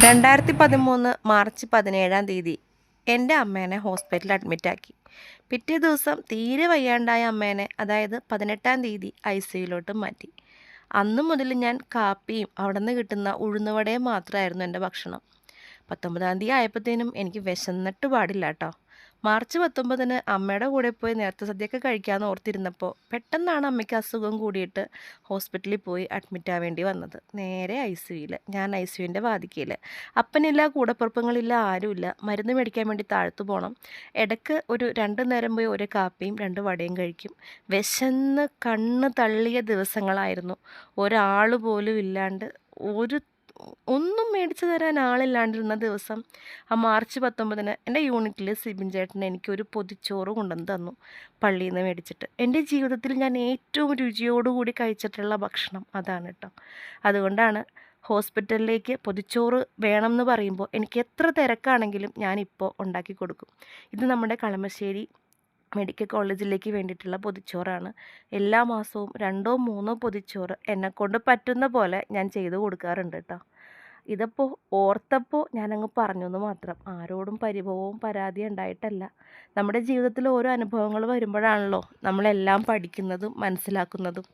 2013 March 17-ാം തീയതി എൻ്റെ അമ്മേനെ ഹോസ്പിറ്റലിൽ അഡ്മിറ്റാക്കി. പിറ്റേ ദിവസം തീരെ വയ്യാണ്ടായ അമ്മേനെ, അതായത് 18-ാം തീയതി ICUയിലോട്ട് മാറ്റി. അന്നു മുതൽ ഞാൻ കാപ്പിയും അവിടെ നിന്ന് കിട്ടുന്ന ഉഴുന്നുവടയും മാത്രമായിരുന്നു എൻ്റെ ഭക്ഷണം. 19-ാം തീയതി ആയപ്പോഴത്തേനും എനിക്ക് വിശന്നിട്ട് പാടില്ല കേട്ടോ. മാർച്ച് 19-ന് അമ്മയുടെ കൂടെ പോയി നേരത്തെ സദ്യയൊക്കെ കഴിക്കാമെന്ന് ഓർത്തിരുന്നപ്പോൾ പെട്ടെന്നാണ് അമ്മയ്ക്ക് അസുഖം കൂടിയിട്ട് ഹോസ്പിറ്റലിൽ പോയി അഡ്മിറ്റ് ആവേണ്ടി വന്നത്. നേരെ ICUയിൽ. ഞാൻ ICUവിൻ്റെ വാതിക്കയിൽ. അപ്പനില്ല, കൂടപ്പുറപ്പുങ്ങളില്ല, ആരുമില്ല. മരുന്ന് മേടിക്കാൻ വേണ്ടി താഴത്തു പോകണം. ഇടയ്ക്ക് ഒരു 2 നേരം പോയി ഒരു കാപ്പിയും 2 വടയും കഴിക്കും. വിശന്ന് കണ്ണ് തള്ളിയ ദിവസങ്ങളായിരുന്നു. ഒരാൾ പോലും ഇല്ലാണ്ട്, ഒന്നും മേടിച്ചു തരാൻ ആളില്ലാണ്ടിരുന്ന ദിവസം. ആ മാർച്ച് 19-ന് എൻ്റെ യൂണിറ്റിൽ സിബിൻ ചേട്ടൻ എനിക്കൊരു പൊതിച്ചോറ് കൊണ്ടുവന്ന് തന്നു, പള്ളിയിൽ നിന്ന് മേടിച്ചിട്ട്. എൻ്റെ ജീവിതത്തിൽ ഞാൻ ഏറ്റവും രുചിയോടുകൂടി കഴിച്ചിട്ടുള്ള ഭക്ഷണം അതാണ് കേട്ടോ. അതുകൊണ്ടാണ് ഹോസ്പിറ്റലിലേക്ക് പൊതിച്ചോറ് വേണം എന്ന് പറയുമ്പോൾ എനിക്ക് എത്ര തിരക്കാണെങ്കിലും ഞാനിപ്പോൾ ഉണ്ടാക്കി കൊടുക്കും. ഇത് നമ്മുടെ കളമശ്ശേരി മെഡിക്കൽ കോളേജിലേക്ക് വേണ്ടിയിട്ടുള്ള പൊതിച്ചോറാണ്. എല്ലാ മാസവും 2ഓ 3ഓ പൊതിച്ചോറ് എന്നെക്കൊണ്ട് പറ്റുന്ന പോലെ ഞാൻ ചെയ്ത് കൊടുക്കാറുണ്ട് കേട്ടോ. ഇതിപ്പോൾ ഓർത്തപ്പോൾ ഞാനങ്ങ് പറഞ്ഞു എന്ന് മാത്രം. ആരോടും പരിഭവവും പരാതിയും ഉണ്ടായിട്ടല്ല. നമ്മുടെ ജീവിതത്തിൽ ഓരോ അനുഭവങ്ങൾ വരുമ്പോഴാണല്ലോ നമ്മളെല്ലാം പഠിക്കുന്നതും മനസ്സിലാക്കുന്നതും.